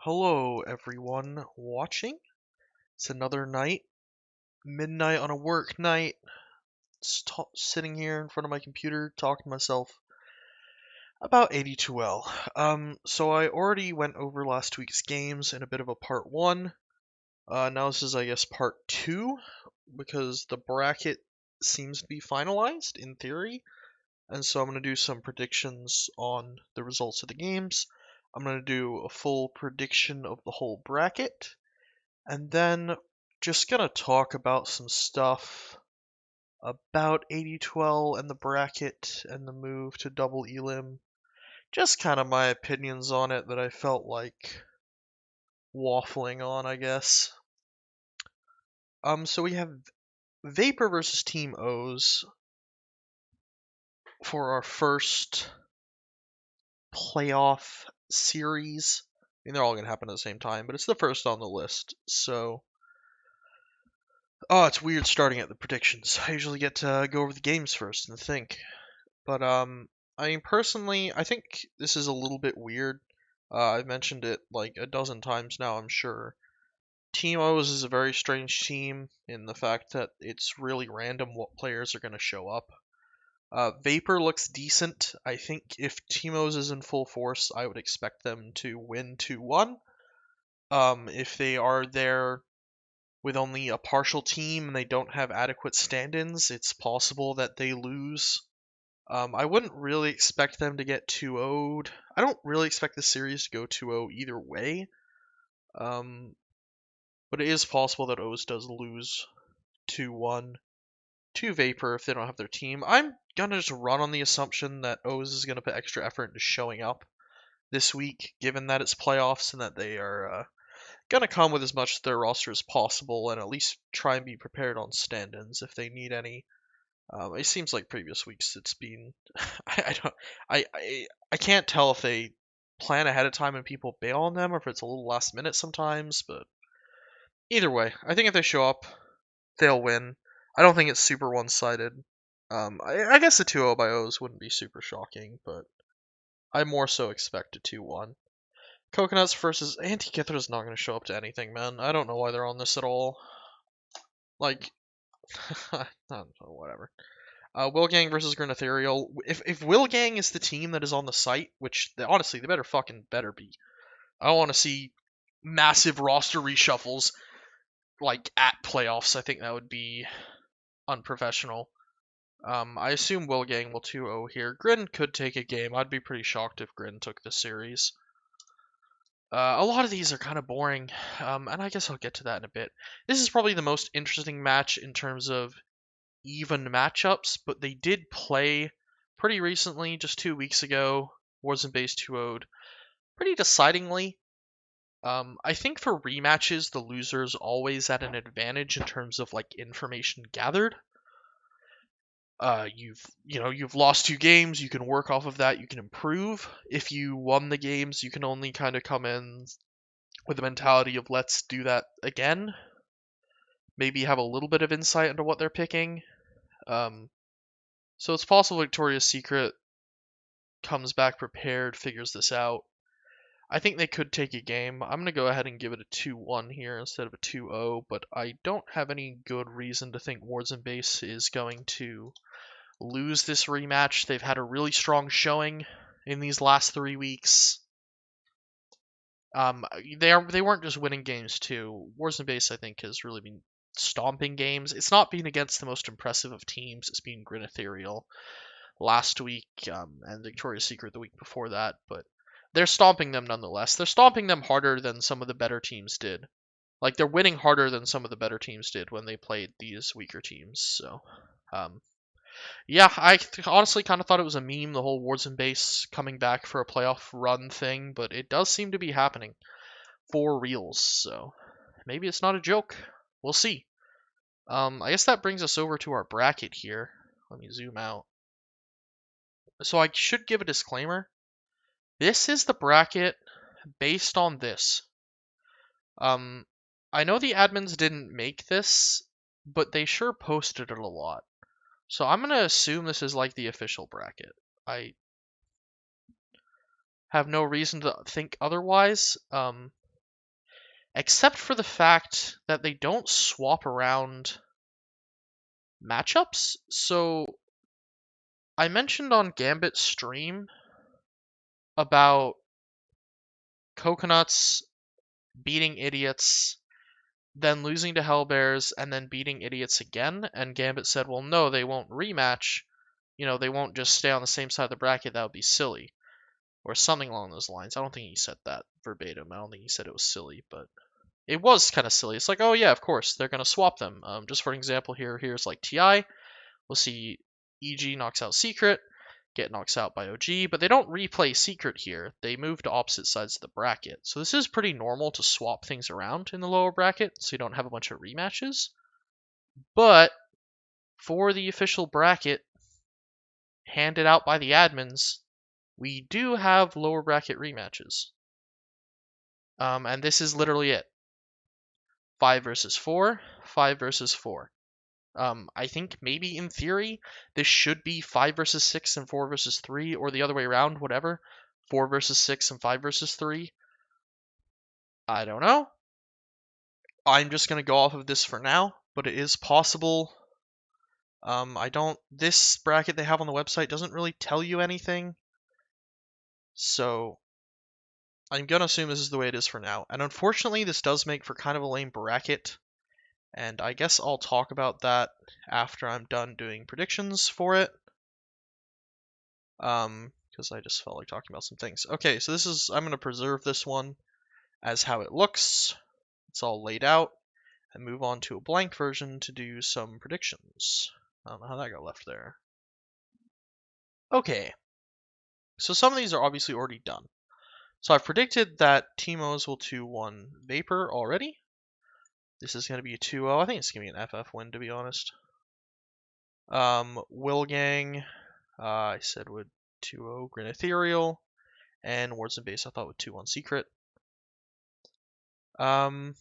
Hello, everyone watching. It's another night, midnight on a work night. Sitting here in front of my computer, talking to myself about AD2L. So I already went over last week's games in a bit of a part one. Now this is, I guess, part two, because the bracket seems to be finalized in theory, and so I'm going to do some predictions on the results of the games. I'm going to do a full prediction of the whole bracket. And then just gonna talk about some stuff about AD2L and the bracket and the move to double elim. Just kind of my opinions on it that I felt like waffling on, I guess. So we have Vapor versus Team O's for our first playoff series. I mean, they're all gonna happen at the same time, but it's the first on the list, so it's weird starting at the predictions. I usually get to go over the games first and think. But I mean, personally, I think this is a little bit weird. I've mentioned it like a dozen times now, I'm sure. Team O's is a very strange team in the fact that it's really random what players are going to show up. Vapor looks decent. I think if Team O's is in full force, I would expect them to win 2-1. If they are there with only a partial team and they don't have adequate stand-ins, it's possible that they lose. I wouldn't really expect them to get 2-0'd. I don't really expect the series to go 2-0 either way. But it is possible that O's does lose 2-1 to Vapor if they don't have their team. I'm gonna just run on the assumption that O's is gonna put extra effort into showing up this week, given that it's playoffs and that they are gonna come with as much of their roster as possible and at least try and be prepared on stand-ins if they need any. It seems like previous weeks it's been I don't I can't tell if they plan ahead of time and people bail on them or if it's a little last minute sometimes, but either way, I think if they show up, they'll win. I don't think it's super one-sided. I guess the 2-0 by O's wouldn't be super shocking, but I more so expect a 2-1. Coconuts versus Antikythera's not going to show up to anything, man. I don't know why they're on this at all. Like, I don't know, whatever. Wilgang versus Granitherial. If Wilgang is the team that is on the site, which honestly they better be. I don't want to see massive roster reshuffles like at playoffs. I think that would be unprofessional. I assume Wilgang will 2-0 here. Grin could take a game. I'd be pretty shocked if Grin took the series. A lot of these are kind of boring, and I guess I'll get to that in a bit. This is probably the most interesting match in terms of even matchups, but they did play pretty recently, just 2 weeks ago. Wars and Base 2-0'd pretty decidingly. I think for rematches, the loser's always at an advantage in terms of like information gathered. You've lost 2 games, you can work off of that, you can improve. If you won the games, you can only kind of come in with the mentality of let's do that again. Maybe have a little bit of insight into what they're picking. So it's possible Victoria's Secret comes back prepared, figures this out. I think they could take a game. I'm going to go ahead and give it a 2-1 here instead of a 2-0, but I don't have any good reason to think Wards and Base is going to lose this rematch. They've had a really strong showing in these last 3 weeks. They weren't just winning games too. Wars and Base, I think, has really been stomping games. It's not been against the most impressive of teams. It's been Granitherial last week and Victoria's Secret the week before that, but they're stomping them nonetheless. They're stomping them harder than some of the better teams did. Like, they're winning harder than some of the better teams did when they played these weaker teams. So, yeah, I honestly kind of thought it was a meme, the whole Wards and Base coming back for a playoff run thing, but it does seem to be happening for reals. So, maybe it's not a joke. We'll see. I guess that brings us over to our bracket here. Let me zoom out. So I should give a disclaimer. This is the bracket based on this. I know the admins didn't make this, but they sure posted it a lot. So I'm going to assume this is like the official bracket. I have no reason to think otherwise. except for the fact that they don't swap around matchups. So I mentioned on Gambit's stream about Coconuts beating Idiots, then losing to Hellbears, and then beating Idiots again, and Gambit said, well, no, they won't rematch. They won't just stay on the same side of the bracket. That would be silly. Or something along those lines. I don't think he said that verbatim. I don't think he said it was silly, but it was kind of silly. It's like, oh yeah, of course, they're going to swap them. Just for an example here's like TI. We'll see EG knocks out Secret, Get knocks out by OG, but they don't replay Secret here. They move to opposite sides of the bracket. So this is pretty normal to swap things around in the lower bracket, so you don't have a bunch of rematches. But for the official bracket handed out by the admins, we do have lower bracket rematches. And this is literally it. 5 versus 4, 5 versus 4. I think maybe in theory, this should be 5 versus 6 and 4 versus 3, or the other way around, whatever. 4 versus 6 and 5 versus 3. I don't know. I'm just going to go off of this for now, but it is possible. This bracket they have on the website doesn't really tell you anything. So I'm going to assume this is the way it is for now. And unfortunately, this does make for kind of a lame bracket. And I guess I'll talk about that after I'm done doing predictions for it. Because I just felt like talking about some things. Okay, so I'm going to preserve this one as how it looks. It's all laid out. And move on to a blank version to do some predictions. I don't know how that got left there. Okay. So some of these are obviously already done. So I've predicted that Team O's will 2-1 Vapor already. This is going to be a 2-0. I think it's going to be an FF win, to be honest. Wilgang, I said would 2-0 Grin Ethereal. And Wards and Base I thought would 2-1 Secret. Do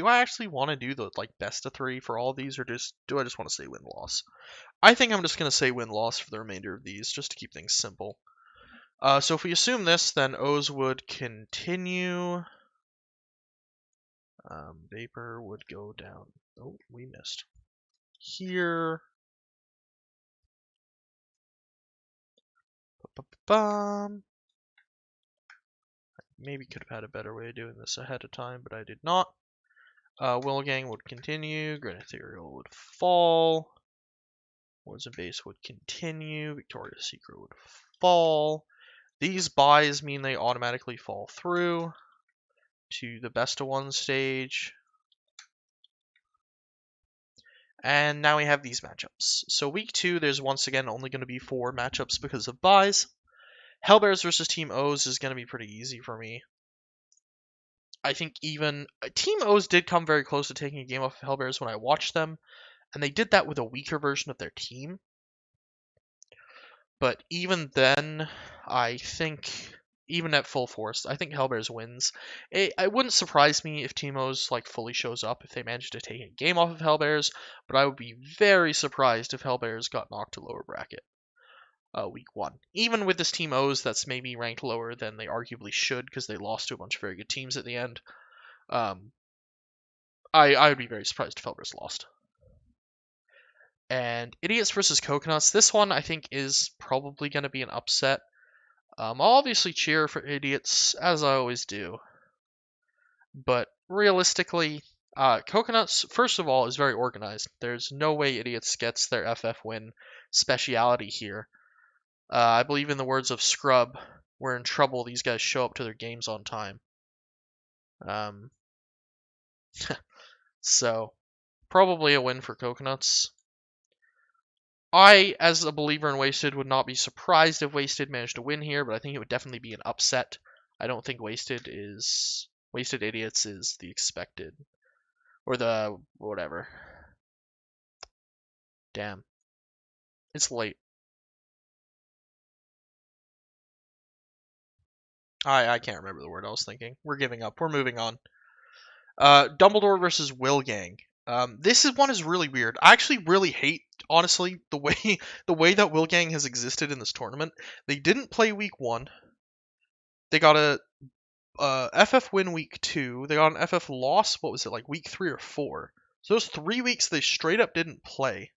I actually want to do the best of 3 for all of these, or do I just want to say win-loss? I think I'm just going to say win-loss for the remainder of these, just to keep things simple. So if we assume this, then O's would continue. Vapor would go down. Oh, we missed. Here. Maybe could have had a better way of doing this ahead of time, but I did not. Wilgang would continue. Grin Ethereal would fall. Wards and Base would continue. Victoria's Secret would fall. These buys mean they automatically fall through to the best of 1 stage. And now we have these matchups. So week 2, there's once again only going to be 4 matchups because of buys. Hellbears versus Team O's is going to be pretty easy for me. I think even Team O's did come very close to taking a game off of Hellbears when I watched them, and they did that with a weaker version of their team. But even then, I think, even at full force, I think Hellbears wins. It wouldn't surprise me if Team O's fully shows up if they manage to take a game off of Hellbears, but I would be very surprised if Hellbears got knocked to lower bracket week 1. Even with this Team O's that's maybe ranked lower than they arguably should because they lost to a bunch of very good teams at the end, I would be very surprised if Hellbears lost. And Idiots versus Coconuts, this one I think is probably going to be an upset. I'll obviously cheer for Idiots, as I always do. But realistically, Coconuts, first of all, is very organized. There's no way Idiots gets their FF win speciality here. I believe in the words of Scrub, we're in trouble, these guys show up to their games on time. So, probably a win for Coconuts. I, as a believer in Wasted, would not be surprised if Wasted managed to win here, but I think it would definitely be an upset. I don't think Wasted Idiots is the expected. Or the whatever. Damn. It's late. I can't remember the word I was thinking. We're giving up. We're moving on. Dumbledore versus Wilgang. This one is really weird. I actually really hate, honestly, the way that Wilgang has existed in this tournament. They didn't play week 1. They got a FF win week 2. They got an FF loss. What was it, like week 3 or 4? So those 3 weeks they straight up didn't play.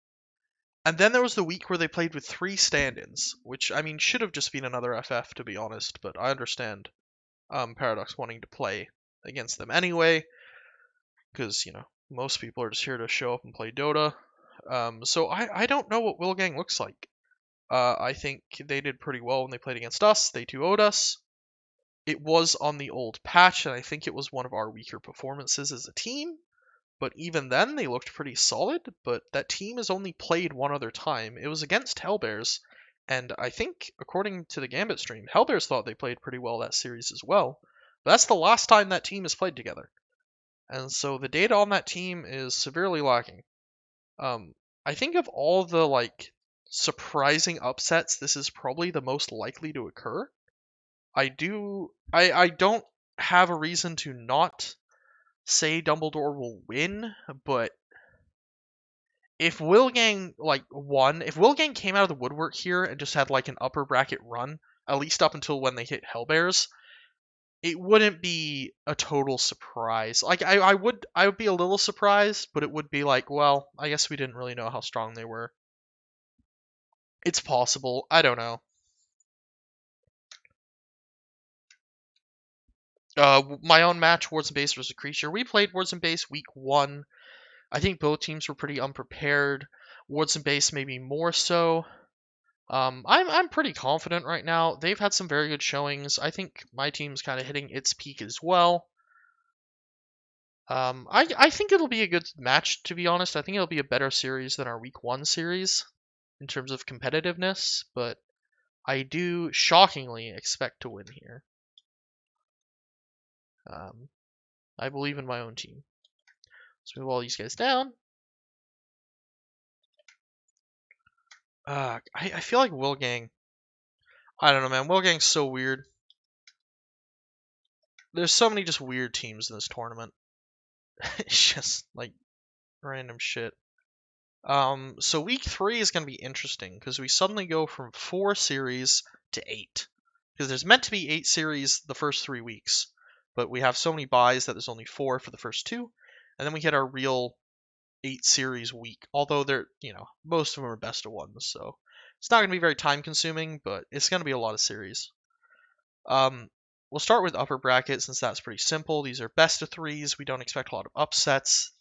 And then there was the week where they played with 3 stand-ins, which I mean should have just been another FF to be honest. But I understand Paradox wanting to play against them anyway, because most people are just here to show up and play Dota. So I don't know what Wilgang looks like. I think they did pretty well when they played against us. They 2-0'd us. It was on the old patch, and I think it was one of our weaker performances as a team. But even then, they looked pretty solid. But that team has only played one other time. It was against Hellbears, and I think, according to the Gambit stream, Hellbears thought they played pretty well that series as well. But that's the last time that team has played together. And so the data on that team is severely lacking. I think of all the surprising upsets, this is probably the most likely to occur. I don't have a reason to not say Dumbledore will win, but if Wilgang won, if Wilgang came out of the woodwork here and just had an upper bracket run, at least up until when they hit Hellbears, it wouldn't be a total surprise. I would be a little surprised, but it would be well, I guess we didn't really know how strong they were. It's possible. I don't know. My own match, Wards and Base versus Creature. We played Wards and Base week 1. I think both teams were pretty unprepared. Wards and Base maybe more so. I'm pretty confident right now. They've had some very good showings. I think my team's kind of hitting its peak as well. I think it'll be a good match, to be honest. I think it'll be a better series than our week 1 series in terms of competitiveness, but I do shockingly expect to win here. I believe in my own team. Let's move all these guys down. I feel like Wilgang. I don't know, man. Wilgang's so weird. There's so many just weird teams in this tournament. It's just random shit. So week 3 is going to be interesting because we suddenly go from 4 series to 8. Because there's meant to be 8 series the first 3 weeks, but we have so many buys that there's only 4 for the first 2, and then we hit our real 8 series week. Although they're, most of them are best of ones, so it's not going to be very time consuming, but it's going to be a lot of series. We'll start with upper bracket since that's pretty simple. These are best of 3s. We don't expect a lot of upsets.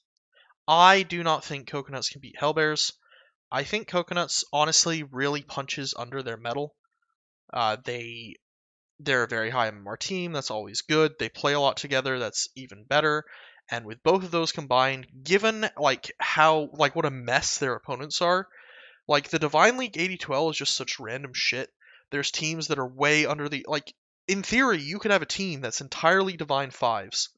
I do not think Coconuts can beat Hellbears. I think Coconuts honestly really punches under their metal. They're a very high MMR team. That's always good. They play a lot together. That's even better. And with both of those combined, given how what a mess their opponents are, the Divine League AD2L is just such random shit. There's teams that are way under the in theory, you could have a team that's entirely Divine 5s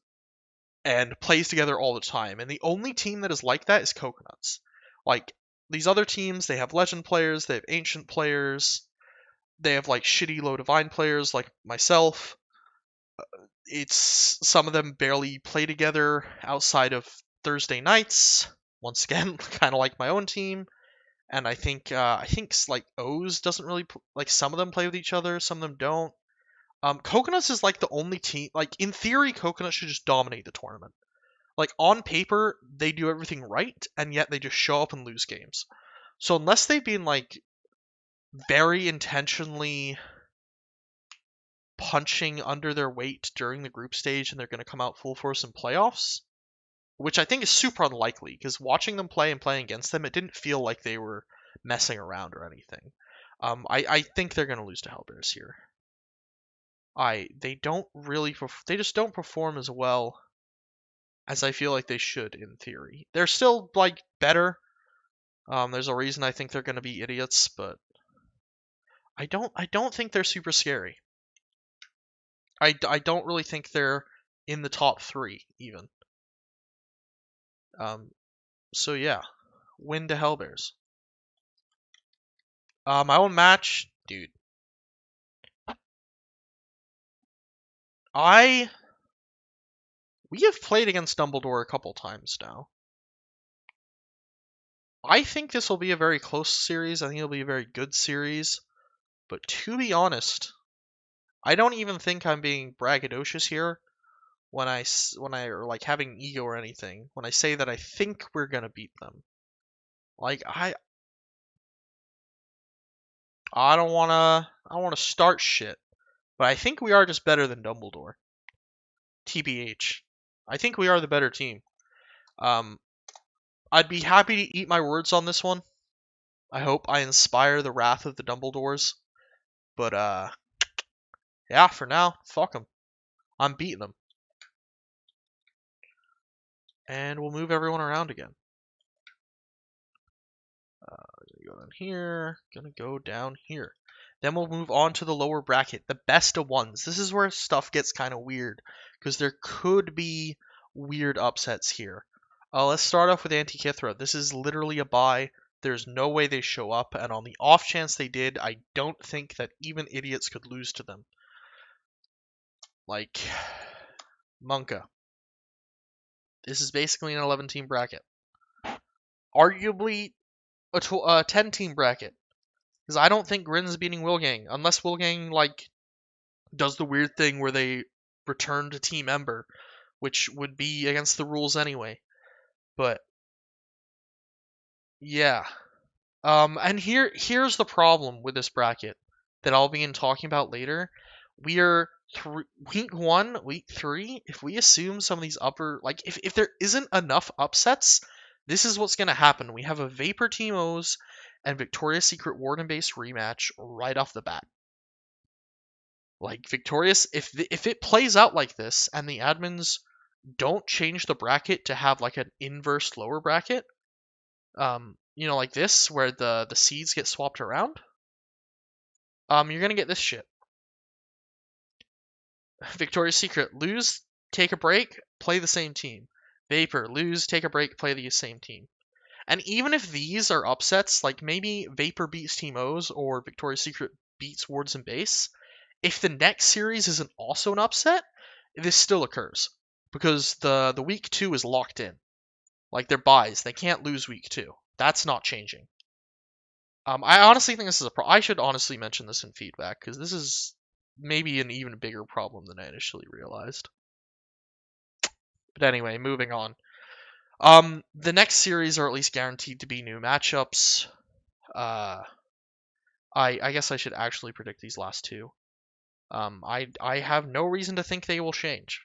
and plays together all the time. And the only team that is like that is Coconuts. These other teams, they have Legend players, they have Ancient players, they have shitty low Divine players like myself. It's some of them barely play together outside of Thursday nights. Once again, kind of like my own team. And I think O's doesn't really some of them play with each other, some of them don't. Coconuts is the only team. In theory, Coconuts should just dominate the tournament. On paper, they do everything right, and yet they just show up and lose games. So unless they've been very intentionally punching under their weight during the group stage, and they're going to come out full force in playoffs, which I think is super unlikely, because watching them play and playing against them, it didn't feel like they were messing around or anything. I think they're going to lose to Hellbears here. They just don't perform as well as I feel like they should in theory. They're still better. There's a reason I think they're going to be idiots, but I don't think they're super scary. I don't really think they're in the top 3 even. So yeah, win to Hellbears. My own match, dude. We have played against Dumbledore a couple times now. I think this will be a very close series. I think it'll be a very good series. But to be honest, I don't even think I'm being braggadocious here when I or like having ego or anything when I say that I think we're gonna beat them. Like I don't wanna start shit, but I think we are just better than Dumbledore. TBH. I think we are the better team. Um, I'd be happy to eat my words on this one. I hope I inspire the wrath of the Dumbledores. But yeah, for now, fuck them. I'm beating them. And we'll move everyone around again. Gonna go down here. Gonna go down here. Then we'll move on to the lower bracket, the best of ones. This is where stuff gets kind of weird because there could be weird upsets here. Let's start off with Antikythera. This is literally a bye. There's no way they show up, and on the off chance they did, I don't think that even idiots could lose to them. Like, Monka. This is basically an 11-team bracket. Arguably a 10-team bracket. Because I don't think Grin's beating Wilgang, unless Wilgang, like, does the weird thing where they return to Team Ember, which would be against the rules anyway. But, yeah. And here's the problem with this bracket that I'll begin talking about later. We are week 1, week 3. If we assume some of these upper, like if there isn't enough upsets, this is what's gonna happen. We have a Vapor Team O's and Victoria's Secret Warden base rematch right off the bat. Like Victorious, if it plays out like this and the admins don't change the bracket to have like an inverse lower bracket, like this, where the seeds get swapped around, you're gonna get this shit. Victoria's Secret, lose, take a break, play the same team. Vapor, lose, take a break, play the same team. And even if these are upsets, like maybe Vapor beats Team O's or Victoria's Secret beats Wards and Base, if the next series isn't also an upset, this still occurs. Because the week 2 is locked in. Like they're buys. They can't lose week 2. That's not changing. I honestly think this is I should honestly mention this in feedback, because this is maybe an even bigger problem than I initially realized. But anyway, moving on. The next series are at least guaranteed to be new matchups. I guess I should actually predict these last two. I have no reason to think they will change.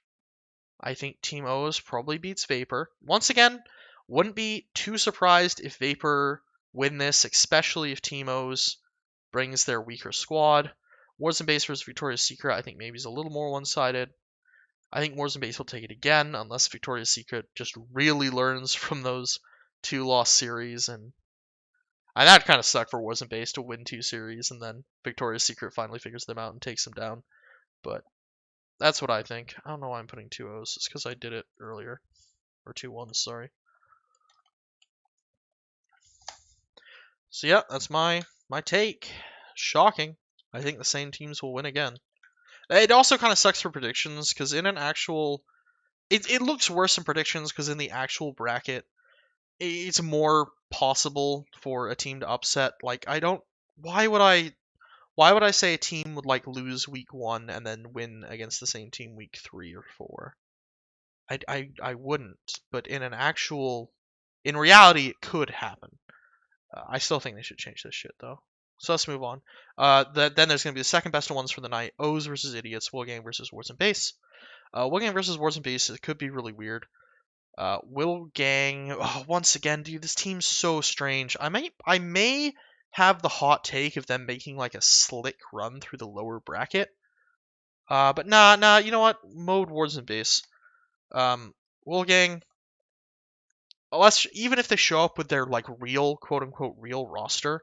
I think Team O's probably beats Vapor. Once again, wouldn't be too surprised if Vapor win this, especially if Team O's brings their weaker squad. Wards and Base versus Victoria's Secret, I think maybe is a little more one-sided. I think Wards and Base will take it again, unless Victoria's Secret just really learns from those 2 lost series, and that kind of sucked for Wards and Base to win 2 series, and then Victoria's Secret finally figures them out and takes them down. But that's what I think. I don't know why I'm putting 2 O's. It's because I did it earlier. Or 2 1s, sorry. So yeah, that's my take. Shocking. I think the same teams will win again. It also kind of sucks for predictions, because in an actual... It looks worse in predictions, because in the actual bracket, it's more possible for a team to upset. Like, I don't... Why would I say a team would, like, lose week 1 and then win against the same team week 3 or 4? I wouldn't, but in reality, it could happen. I still think they should change this shit, though. So let's move on. Then there's going to be the second best of ones for the night. O's versus Idiots. Wilgang versus Wards and Base. Wilgang versus Wards and Base, it could be really weird. Wilgang, once again, dude, this team's so strange. I may have the hot take of them making like a slick run through the lower bracket. But nah, you know what? Mode Wards and Base. Wilgang, even if they show up with their like real, quote unquote, real roster,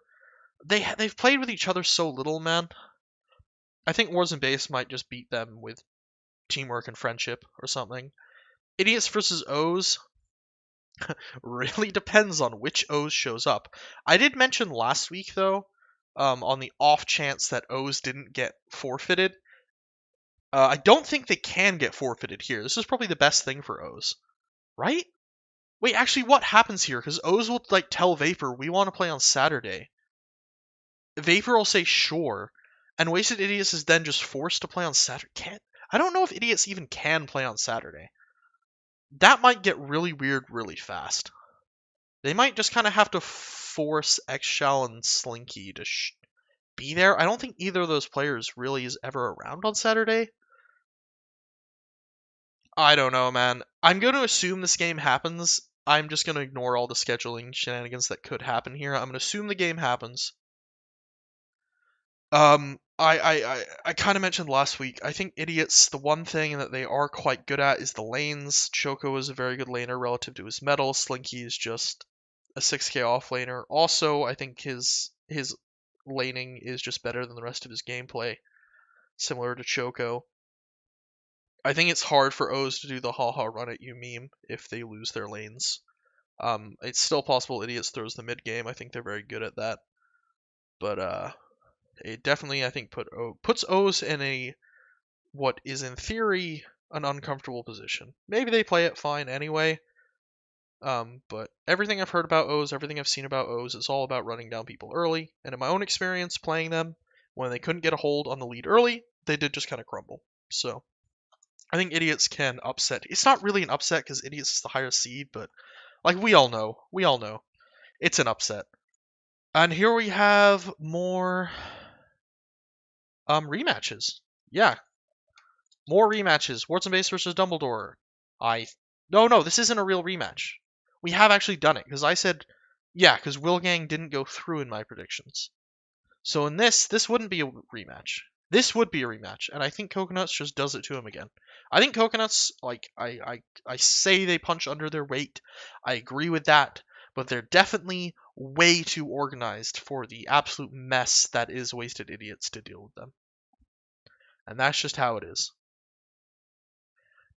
they've played with each other so little, man. I think Wards and Base might just beat them with teamwork and friendship or something. Idiots versus O's really depends on which O's shows up. I did mention last week though, on the off chance that O's didn't get forfeited. I don't think they can get forfeited here. This is probably the best thing for O's, right? Wait, actually, what happens here? Because O's will tell Vapor we want to play on Saturday. Vapor will say sure, And Wasted Idiots is then just forced to play on Saturday. I don't know if Idiots even can play on Saturday. That might get really weird really fast. They might just kind of have to force X-Shell and Slinky to be there. I don't think either of those players really is ever around on Saturday. I don't know, man. I'm going to assume this game happens. I'm just going to ignore all the scheduling shenanigans that could happen here. I'm going to assume the game happens. I kind of mentioned last week, I think Idiots, the one thing that they are quite good at is the lanes. Choco is a very good laner relative to his metal. Slinky is just a 6k offlaner. Also, I think his laning is just better than the rest of his gameplay, similar to Choco. I think it's hard for O's to do the haha run at you meme if they lose their lanes. It's still possible Idiots throws the mid game. I think they're very good at that. But it definitely, I think, puts O's in a what is in theory an uncomfortable position. Maybe they play it fine anyway. But everything I've heard about O's, everything I've seen about O's, it's all about running down people early. And in my own experience playing them, when they couldn't get a hold on the lead early, they did just kind of crumble. So I think Idiots can upset. It's not really an upset because Idiots is the higher seed, but like we all know, it's an upset. And here we have more rematches. Yeah, more rematches. Warts and Base versus Dumbledore. No, this isn't a real rematch. We have actually done it because I said, yeah, because Wilgang didn't go through in my predictions. So in this wouldn't be a rematch. This would be a rematch, and I think Coconuts just does it to him again. I think Coconuts, like, I say they punch under their weight. I agree with that, but they're definitely way too organized for the absolute mess that is Wasted Idiots to deal with them. And that's just how it is.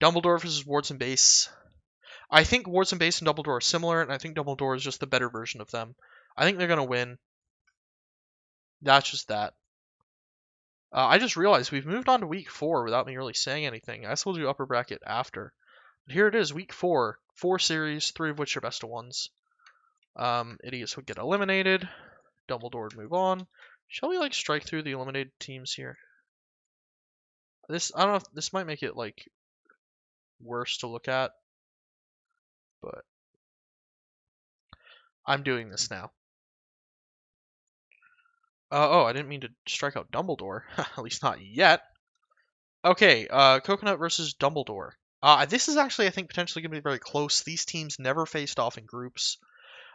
Dumbledore versus Warts and Base. I think Warts and Base and Dumbledore are similar, and I think Dumbledore is just the better version of them. I think they're going to win. That's just that. I just realized we've moved on to week 4 without me really saying anything. I guess we'll do upper bracket after. But here it is, week 4. 4 series, 3 of which are best of ones. Idiots would get eliminated. Dumbledore would move on. Shall we like strike through the eliminated teams here? I don't know if this might make it like worse to look at, but I'm doing this now. Oh, I didn't mean to strike out Dumbledore. At least not yet. Okay, Coconut versus Dumbledore. This is actually, I think, potentially going to be very close. These teams never faced off in groups.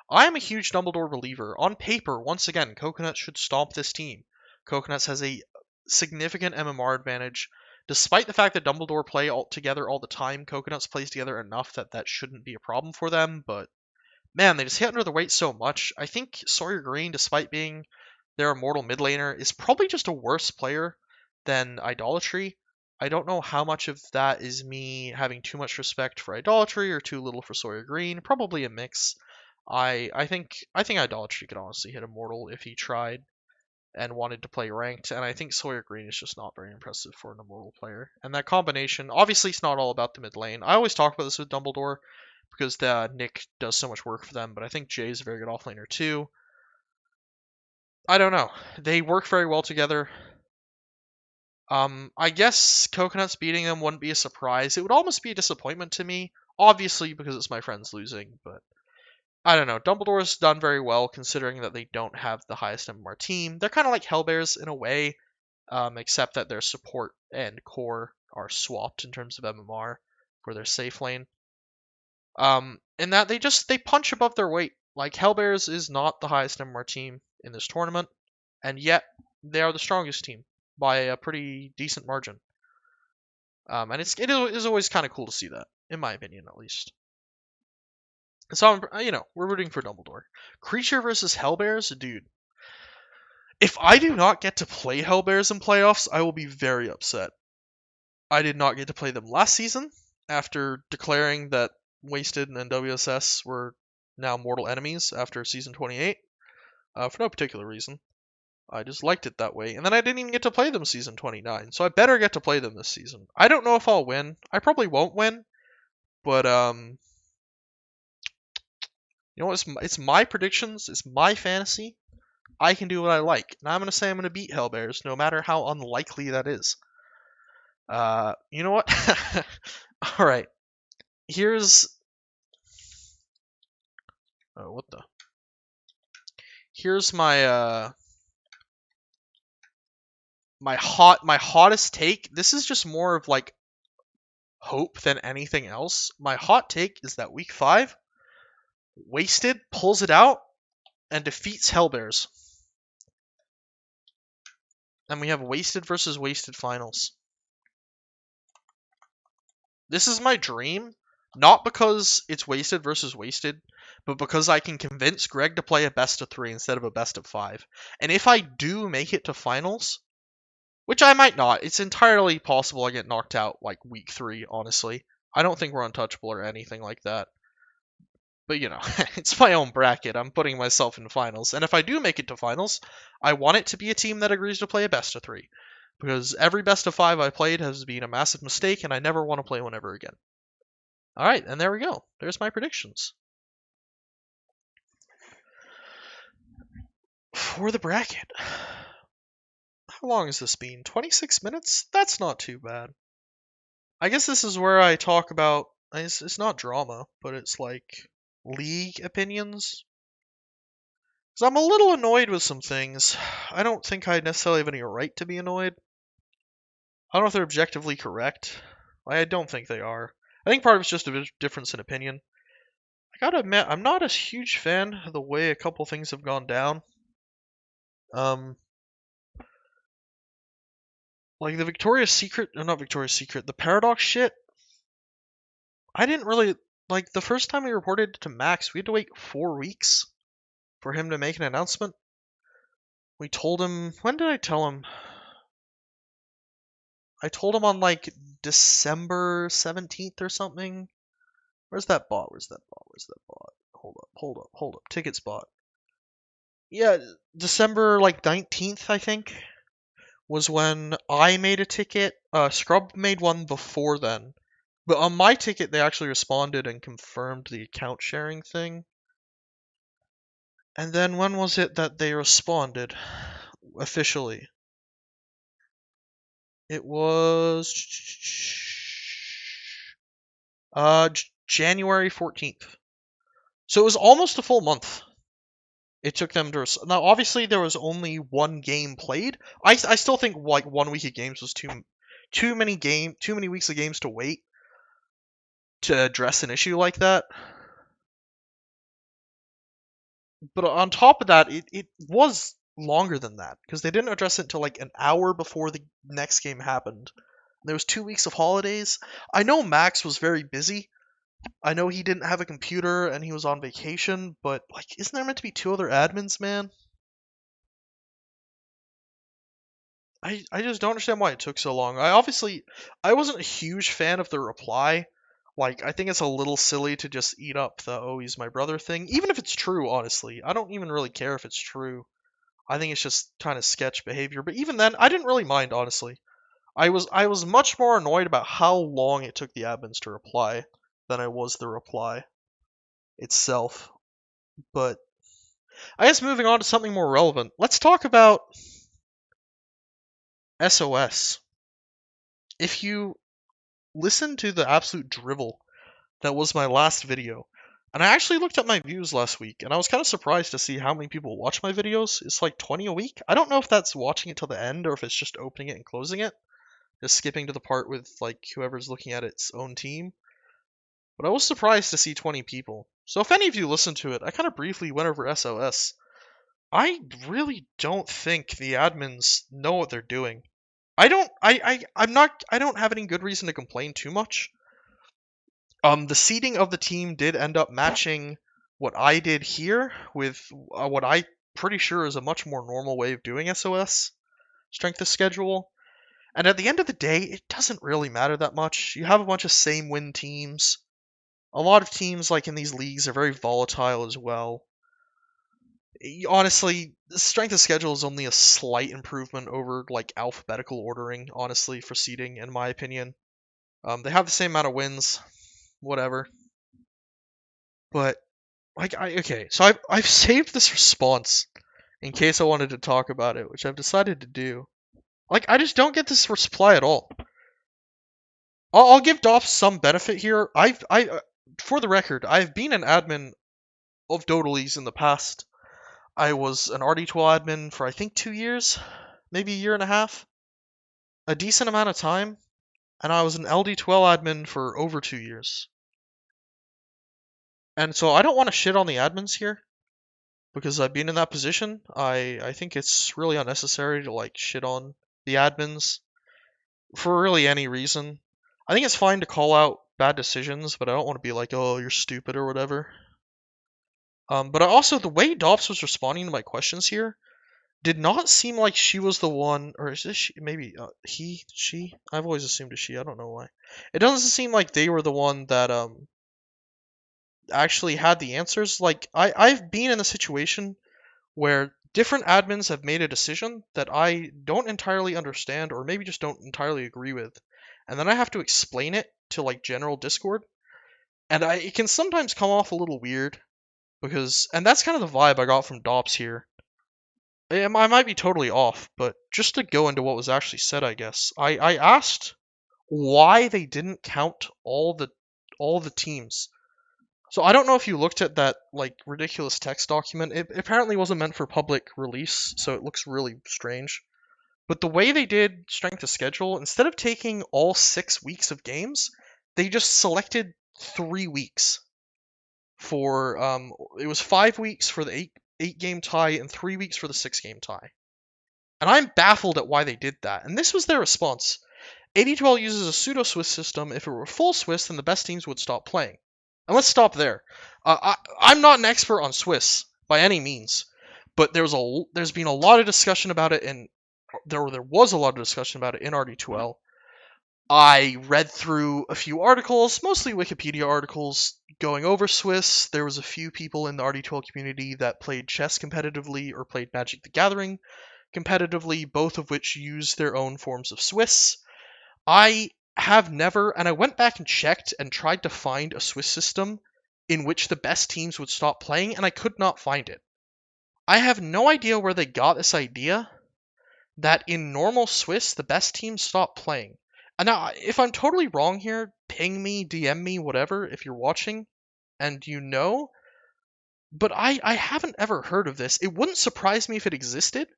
I am a huge Dumbledore believer. On paper, once again, Coconut should stomp this team. Coconuts has a significant MMR advantage. Despite the fact that Dumbledore play together all the time, Coconuts plays together enough that that shouldn't be a problem for them, but man, they just hit under the weight so much. I think Sawyer Green, despite being their immortal mid laner, is probably just a worse player than Idolatry. I don't know how much of that is me having too much respect for Idolatry or too little for Sawyer Green. Probably a mix. I think Idolatry could honestly hit Immortal if he tried and wanted to play ranked, and I think Sawyer Green is just not very impressive for an Immortal player. And that combination, obviously it's not all about the mid lane. I always talk about this with Dumbledore because Nick does so much work for them, but I think Jay is a very good offlaner too. I don't know. They work very well together. I guess Coconuts beating them wouldn't be a surprise. It would almost be a disappointment to me, obviously because it's my friends losing, but I don't know. Dumbledore's done very well considering that they don't have the highest MMR team. They're kind of like Hellbears in a way, except that their support and core are swapped in terms of MMR for their safe lane. In that they punch above their weight. Like Hellbears is not the highest MMR team in this tournament, and yet they are the strongest team by a pretty decent margin. And it is always kind of cool to see that, in my opinion, at least. So we're rooting for Dumbledore. Creature versus Hellbears, dude. If I do not get to play Hellbears in playoffs, I will be very upset. I did not get to play them last season after declaring that Wasted and WSS were now mortal enemies after season 28, for no particular reason. I just liked it that way. And then I didn't even get to play them season 29, so I better get to play them this season. I don't know if I'll win. I probably won't win, but you know what? It's my predictions. It's my fantasy. I can do what I like. And I'm going to say I'm going to beat Hellbears, no matter how unlikely that is. You know what? Alright. Here's... Oh, what the... Here's my, my hottest take. This is just more of, like, hope than anything else. My hot take is that week 5, Wasted pulls it out and defeats Hellbears. And we have Wasted versus Wasted finals. This is my dream, not because it's Wasted versus Wasted, but because I can convince Greg to play a best of 3 instead of a best of 5. And if I do make it to finals, which I might not, it's entirely possible I get knocked out like week 3, honestly. I don't think we're untouchable or anything like that. But, you know, it's my own bracket. I'm putting myself in finals. And if I do make it to finals, I want it to be a team that agrees to play a best of 3. Because every best of 5 I played has been a massive mistake, and I never want to play one ever again. Alright, and there we go. There's my predictions. For the bracket. How long has this been? 26 minutes? That's not too bad. I guess this is where I talk about... It's not drama, but it's like... league opinions. Because I'm a little annoyed with some things. I don't think I necessarily have any right to be annoyed. I don't know if they're objectively correct. I don't think they are. I think part of it's just a difference in opinion. I gotta admit, I'm not a huge fan of the way a couple things have gone down. Like the Victoria's Secret, or not Victoria's Secret, the Paradox shit. I didn't really, like the first time we reported to Max, we had to wait 4 weeks for him to make an announcement. We told him, when did I tell him? I told him on like December 17th or something. Where's that bot? Where's that bot? Hold up. Ticket spot. Yeah, December like 19th, I think, was when I made a ticket. Scrub made one before then. But on my ticket, they actually responded and confirmed the account sharing thing. And then when was it that they responded officially? It was January 14th. So it was almost a full month. It took them to... Now, obviously, there was only one game played. I still think like 1 week of games was too many weeks of games to wait to address an issue like that. But on top of that, it was longer than that because they didn't address it until like an hour before the next game happened. There was 2 weeks of holidays. I know Max was very busy. I know he didn't have a computer and he was on vacation, but like, isn't there meant to be 2 other admins, man? I just don't understand why it took so long. I wasn't a huge fan of the reply. Like, I think it's a little silly to just eat up the "oh, he's my brother" thing, even if it's true, honestly. I don't even really care if it's true. I think it's just kind of sketch behavior, but even then, I didn't really mind, honestly. I was much more annoyed about how long it took the admins to reply than I was the reply itself. But I guess moving on to something more relevant, let's talk about SOS. If you listen to the absolute drivel that was my last video, and I actually looked at my views last week, and I was kind of surprised to see how many people watch my videos. It's like 20 a week. I don't know if that's watching it till the end, or if it's just opening it and closing it. Just skipping to the part with like whoever's looking at its own team. But I was surprised to see 20 people. So if any of you listen to it, I kind of briefly went over SOS. I really don't think the admins know what they're doing. I don't have any good reason to complain too much. The seeding of the team did end up matching what I did here with what I pretty sure is a much more normal way of doing SOS strength of schedule. And at the end of the day, it doesn't really matter that much. You have a bunch of same win teams. A lot of teams, like in these leagues, are very volatile as well. Honestly, the strength of schedule is only a slight improvement over like alphabetical ordering, honestly, for seeding, in my opinion. They have the same amount of wins, whatever. But like, okay, so I've saved this response in case I wanted to talk about it, which I've decided to do. Like, I just don't get this reply at all. I'll give Dops some benefit here. For the record, I've been an admin of Dodalies in the past. I was an RD2L admin for I think 2 years, maybe a year and a half, a decent amount of time, and I was an LD2L admin for over 2 years. And so I don't want to shit on the admins here because I've been in that position. I think it's really unnecessary to like shit on the admins for really any reason. I think it's fine to call out bad decisions, but I don't want to be like, oh, you're stupid or whatever. But also the way Dobbs was responding to my questions here did not seem like she was the one, or is this she? Maybe he, she. I've always assumed it's she. I don't know why. It doesn't seem like they were the one that actually had the answers. Like I've been in a situation where different admins have made a decision that I don't entirely understand, or maybe just don't entirely agree with, and then I have to explain it to like general Discord, and it can sometimes come off a little weird because, and that's kind of the vibe I got from Dops here. I might be totally off, but just to go into what was actually said, I guess I asked why they didn't count all the teams. So I don't know if you looked at that like ridiculous text document. It apparently wasn't meant for public release, so it looks really strange. But the way they did strength of schedule, instead of taking all 6 weeks of games, they just selected 3 weeks for it was 5 weeks for the eight game tie and 3 weeks for the 6 game tie. And I'm baffled at why they did that. And this was their response. AD2L uses a pseudo Swiss system. If it were full Swiss, then the best teams would stop playing. And let's stop there. I'm not an expert on Swiss by any means, but there's been a lot of discussion about it, and there was a lot of discussion about it in RD2L. I read through a few articles, mostly Wikipedia articles, going over Swiss. There was a few people in the RD2L community that played chess competitively or played Magic the Gathering competitively, both of which use their own forms of Swiss. I have never, and I went back and checked and tried to find a Swiss system in which the best teams would stop playing, and I could not find it. I have no idea where they got this idea that in normal Swiss, the best teams stop playing. And now, if I'm totally wrong here, ping me, DM me, whatever, if you're watching and you know. But I haven't ever heard of this. It wouldn't surprise me if it existed.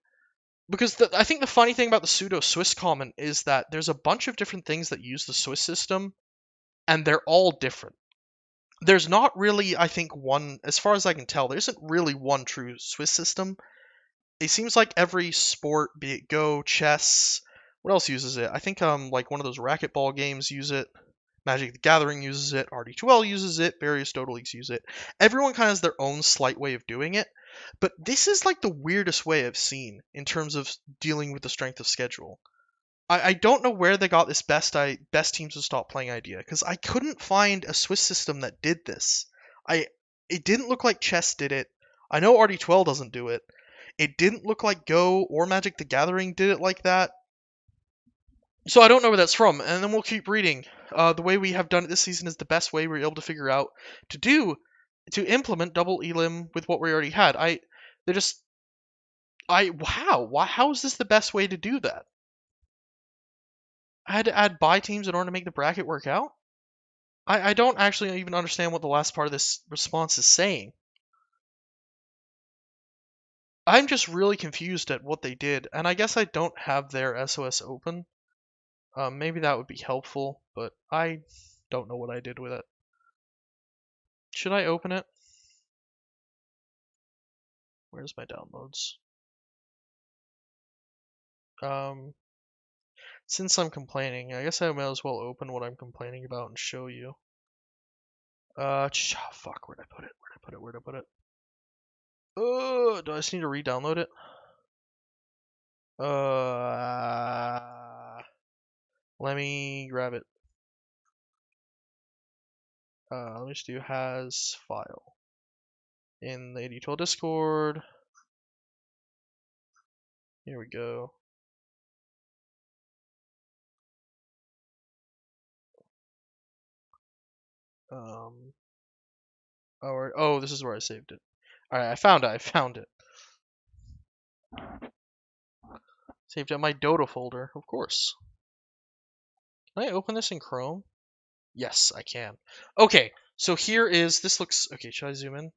Because I think the funny thing about the pseudo Swiss comment is that there's a bunch of different things that use the Swiss system, and they're all different. There's not really, I think, one, as far as I can tell, there isn't really one true Swiss system. It seems like every sport, be it Go, chess, what else uses it? I think like one of those racquetball games use it. Magic the Gathering uses it. RD2L uses it. Various Dota leagues use it. Everyone kind of has their own slight way of doing it. But this is like the weirdest way I've seen in terms of dealing with the strength of schedule. I don't know where they got this best teams to stop playing idea, because I couldn't find a Swiss system that did this. It didn't look like chess did it. I know RD2L doesn't do it. It didn't look like Go or Magic the Gathering did it like that. So I don't know where that's from, and then we'll keep reading. The way we have done it this season is the best way we're able to figure out to implement double elim with what we already had. How is this the best way to do that? I had to add buy teams in order to make the bracket work out? I don't actually even understand what the last part of this response is saying. I'm just really confused at what they did, and I guess I don't have their SOS open. Maybe that would be helpful, but I don't know what I did with it. Should I open it? Where's my downloads? Since I'm complaining, I guess I might as well open what I'm complaining about and show you. Fuck, where'd I put it? Where'd I put it? Do I just need to re-download it? Let me grab it. Let me just do has file in the AD2L Discord. Here we go. Oh, this is where I saved it. Alright, I found it. Saved in my Dota folder, of course. Can I open this in Chrome? Yes, I can. Okay, so here is, this looks, okay, should I zoom in?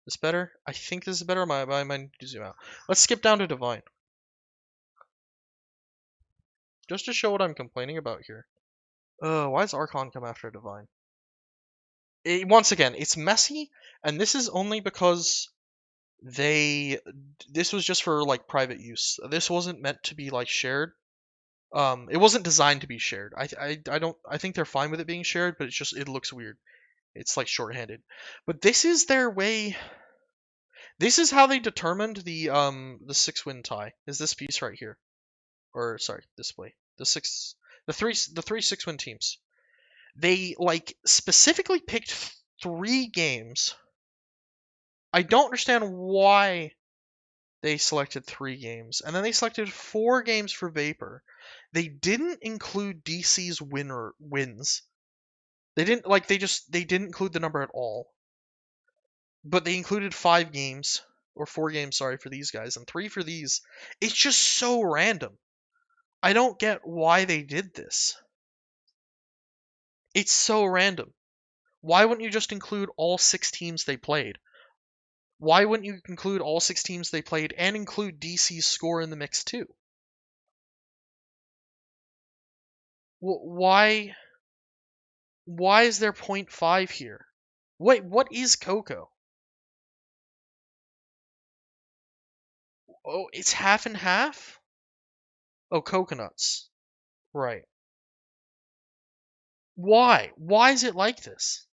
This better? I think this is better. I might need to zoom out. Let's skip down to Divine. Just to show what I'm complaining about here. Why does Archon come after Divine? Once again, it's messy, and this is only because this was just for like private use. This wasn't meant to be like shared. It wasn't designed to be shared. I think they're fine with it being shared, but it looks weird. It's like shorthanded. But this is their way. This is how they determined the 6-win tie. Is this piece right here? Or sorry, display. The three 6-win teams. They like specifically picked 3 games. I don't understand why they selected 3 games, and then they selected 4 games for Vapor. They didn't include DC's wins. They didn't include the number at all. But they included 5 games or 4 games, sorry, for these guys and 3 for these. It's just so random. I don't get why they did this. It's so random. Why wouldn't you just include all 6 teams they played? Why wouldn't you include all 6 teams they played and include DC's score in the mix too? Why is there 0.5 here? Wait, what is cocoa? Oh, it's half and half? Oh, coconuts. Right. Why? Why is it like this?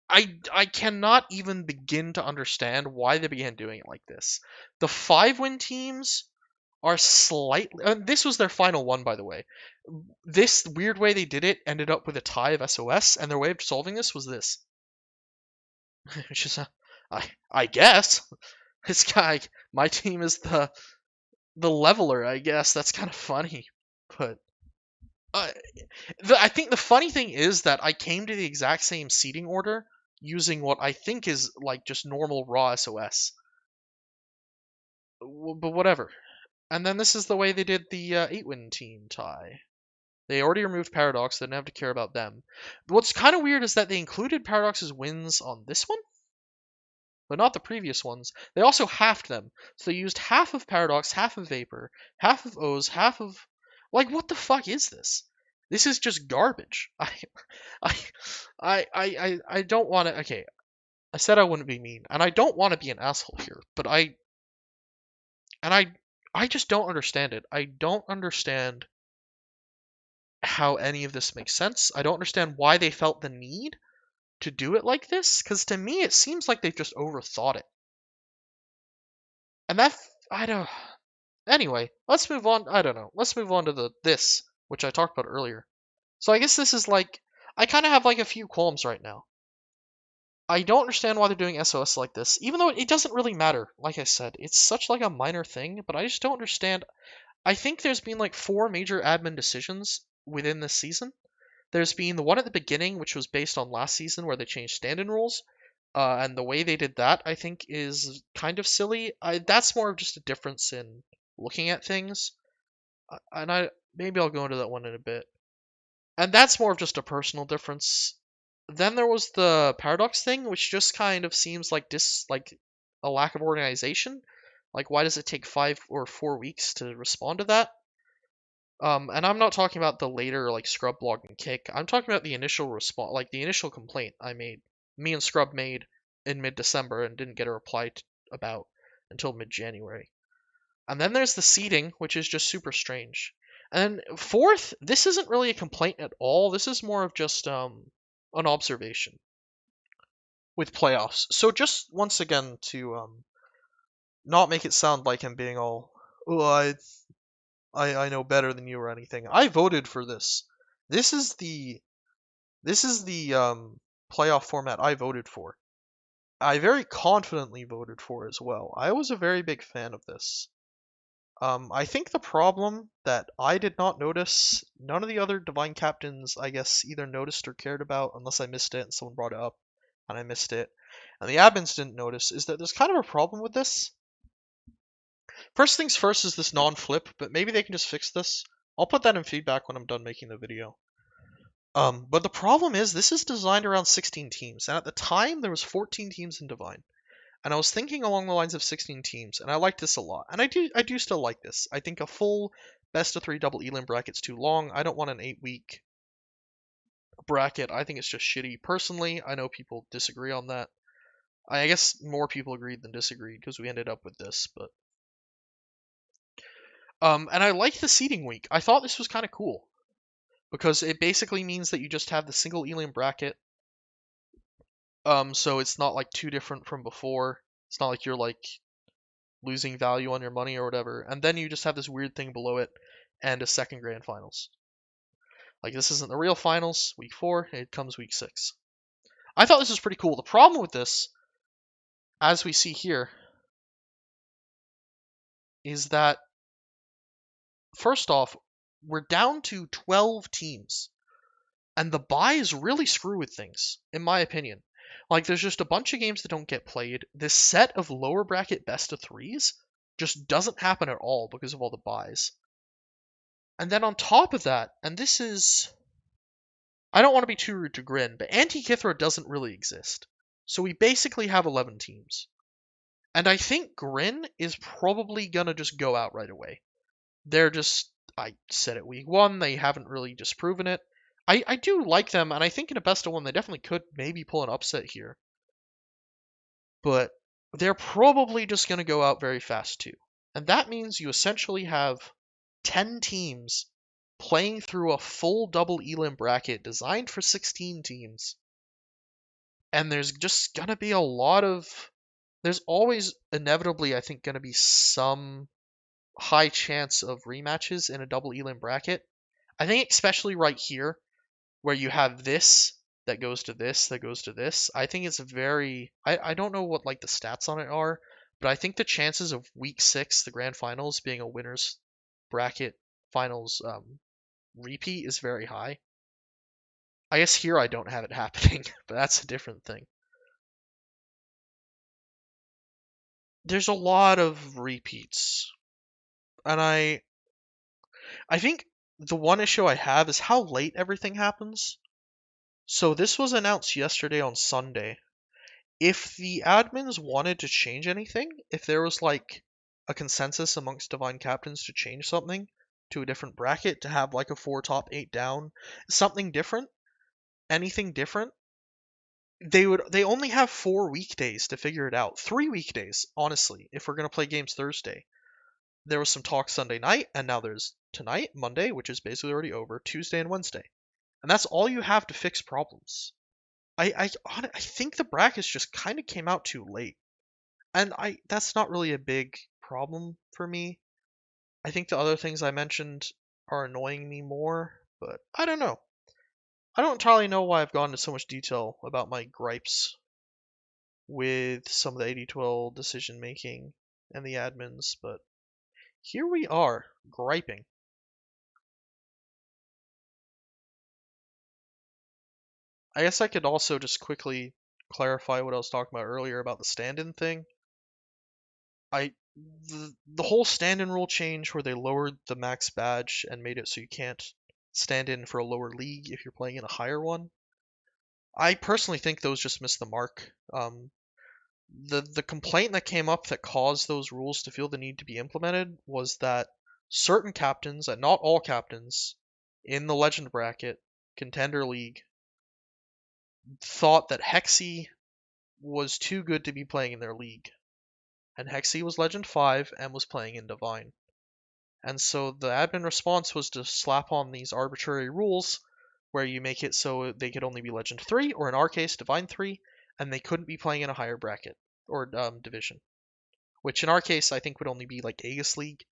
I cannot even begin to understand why they began doing it like this. The 5-win teams are slightly. This was their final one, by the way. This weird way they did it ended up with a tie of SOS, and their way of solving this was this. Which is, I guess, this guy, my team is the leveler. I guess that's kind of funny, but uh, I think the funny thing is that I came to the exact same seating order using what I think is like just normal raw SOS. But whatever. And then this is the way they did the 8-win team tie. They already removed Paradox, so they didn't have to care about them. What's kind of weird is that they included Paradox's wins on this one, but not the previous ones. They also halved them. So they used half of Paradox, half of Vapor, half of O's, half of... Like, what the fuck is this? This is just garbage. I don't want to... Okay, I said I wouldn't be mean, and I don't want to be an asshole here, but I just don't understand it. I don't understand how any of this makes sense. I don't understand why they felt the need to do it like this, because to me it seems like they've just overthought it. And I don't... Anyway, let's move on. I don't know. Let's move on to this, which I talked about earlier. So I guess this is like... I kind of have like a few qualms right now. I don't understand why they're doing SOS like this, even though it doesn't really matter. Like I said, it's such like a minor thing, but I just don't understand. I think there's been like 4 major admin decisions within this season. There's been the one at the beginning, which was based on last season, where they changed stand-in rules, and the way they did that, I think, is kind of silly. That's more of just a difference in looking at things, and maybe I'll go into that one in a bit. And that's more of just a personal difference. Then there was the Paradox thing, which just kind of seems like a lack of organization. Like, why does it take 5 or 4 weeks to respond to that? And I'm not talking about the later like Scrub blog and kick. I'm talking about the initial response, like the initial complaint me and Scrub made in mid-December and didn't get a reply about until mid-January. And then there's the seating, which is just super strange. And then fourth, this isn't really a complaint at all. This is more of just an observation with playoffs. So just once again to not make it sound like I'm being all, oh, I know better than you or anything. I voted for this. This is the playoff format I voted for. I very confidently voted for as well. I was a very big fan of this. I think the problem that I did not notice, none of the other Divine Captains, I guess, either noticed or cared about, unless I missed it and someone brought it up, and I missed it, and the admins didn't notice, is that there's kind of a problem with this. First things first is this non-flip, but maybe they can just fix this. I'll put that in feedback when I'm done making the video. But the problem is this is designed around 16 teams, and at the time there was 14 teams in Divine. And I was thinking along the lines of 16 teams, and I like this a lot. And I do still like this. I think a full best of 3 double elim bracket's too long. I don't want an 8-week bracket. I think it's just shitty. Personally, I know people disagree on that. I guess more people agreed than disagreed because we ended up with this, but and I like the seeding week. I thought this was kind of cool because it basically means that you just have the single elim bracket. So it's not like too different from before. It's not like you're like losing value on your money or whatever. And then you just have this weird thing below it and a second grand finals. Like this isn't the real finals, week 4, it comes week 6. I thought this was pretty cool. The problem with this, as we see here, is that first off, we're down to 12 teams. And the buys really screw with things, in my opinion. Like, there's just a bunch of games that don't get played. This set of lower bracket best of 3s just doesn't happen at all because of all the buys. And then on top of that, and this is... I don't want to be too rude to Grin, but Anti-Kithra doesn't really exist. So we basically have 11 teams. And I think Grin is probably gonna just go out right away. They're just... I said it week 1, they haven't really disproven it. I do like them, and I think in a best of 1 they definitely could maybe pull an upset here. But they're probably just going to go out very fast too. And that means you essentially have 10 teams playing through a full double elim bracket designed for 16 teams. And there's just going to be a lot of... There's always inevitably, I think, going to be some high chance of rematches in a double elim bracket. I think especially right here, where you have this that goes to this that goes to this. I think it's very... I don't know what like the stats on it are, but I think the chances of week 6, the grand finals, being a winner's bracket finals repeat is very high. I guess here I don't have it happening, but that's a different thing. There's a lot of repeats, and I think the one issue I have is how late everything happens. So this was announced yesterday on Sunday. If the admins wanted to change anything, if there was like a consensus amongst Divine Captains to change something to a different bracket, to have like a 4 top 8 down, something different, anything different, they only have 4 weekdays to figure it out. 3 weekdays, honestly, if we're gonna play games Thursday. There was some talk Sunday night, and now there's tonight, Monday, which is basically already over, Tuesday and Wednesday. And that's all you have to fix problems. I think the brackets just kind of came out too late. And that's not really a big problem for me. I think the other things I mentioned are annoying me more, but I don't know. I don't entirely know why I've gone into so much detail about my gripes with some of the AD2L decision making and the admins, but here we are, griping. I guess I could also just quickly clarify what I was talking about earlier about the stand-in thing. The whole stand-in rule change where they lowered the max badge and made it so you can't stand in for a lower league if you're playing in a higher one. I personally think those just missed the mark. The complaint that came up that caused those rules to feel the need to be implemented was that certain captains, and not all captains, in the Legend bracket, Contender League, thought that Hexy was too good to be playing in their league. And Hexy was Legend 5 and was playing in Divine. And so the admin response was to slap on these arbitrary rules where you make it so they could only be Legend 3, or in our case, Divine 3, and they couldn't be playing in a higher bracket, or division. Which in our case, I think would only be like Aegis League.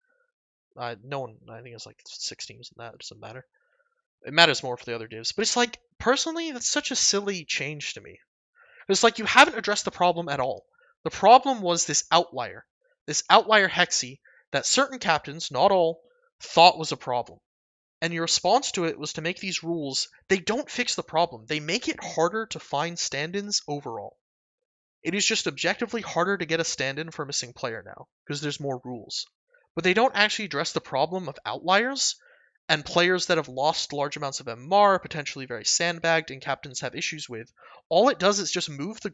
No one, I think it's like 6 teams in that, it doesn't matter. It matters more for the other divs. But it's like, personally, that's such a silly change to me. It's like you haven't addressed the problem at all. The problem was this outlier Hexy, that certain captains, not all, thought was a problem. And your response to it was to make these rules, they don't fix the problem. They make it harder to find stand-ins overall. It is just objectively harder to get a stand-in for a missing player now, because there's more rules. but they don't actually address the problem of outliers and players that have lost large amounts of MMR, potentially very sandbagged, and captains have issues with. All it does is just move the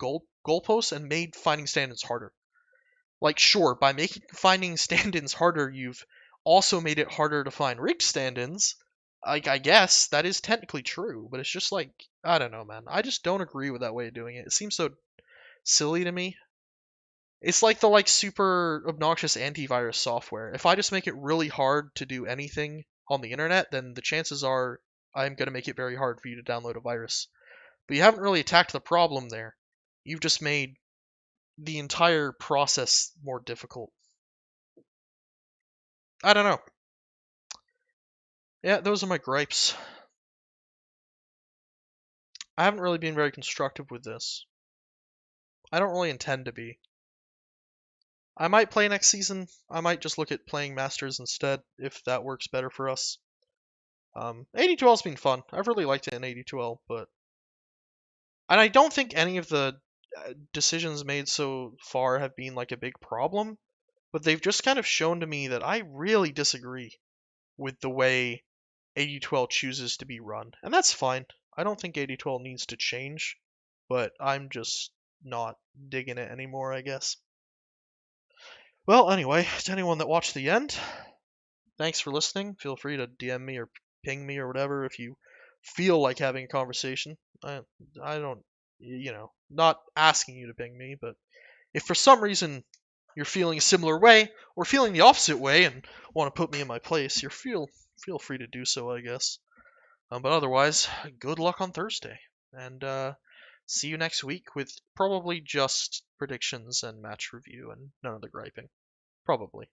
goalposts and made finding stand-ins harder. Like, sure, by making finding stand-ins harder, you've also made it harder to find rigged stand-ins. Like, I guess that is technically true, but it's just like, I don't know, man. I just don't agree with that way of doing it. It seems so silly to me. It's like the super obnoxious antivirus software. If I just make it really hard to do anything on the internet, then the chances are I'm going to make it very hard for you to download a virus. But you haven't really attacked the problem there. You've just made the entire process more difficult. I don't know. Yeah, those are my gripes. I haven't really been very constructive with this. I don't really intend to be. I might play next season. I might just look at playing Masters instead, if that works better for us. AD2L's been fun. I've really liked it in AD2L, and I don't think any of the decisions made so far have been like a big problem, but they've just kind of shown to me that I really disagree with the way AD2L chooses to be run, and that's fine. I don't think AD2L needs to change, but I'm just not digging it anymore, I guess. Well, anyway, to anyone that watched the end, thanks for listening. Feel free to DM me or ping me or whatever if you feel like having a conversation. I don't, not asking you to ping me, but if for some reason you're feeling a similar way or feeling the opposite way and want to put me in my place, feel free to do so, I guess. But otherwise, good luck on Thursday, and see you next week with probably just predictions and match review and none of the griping. Probably.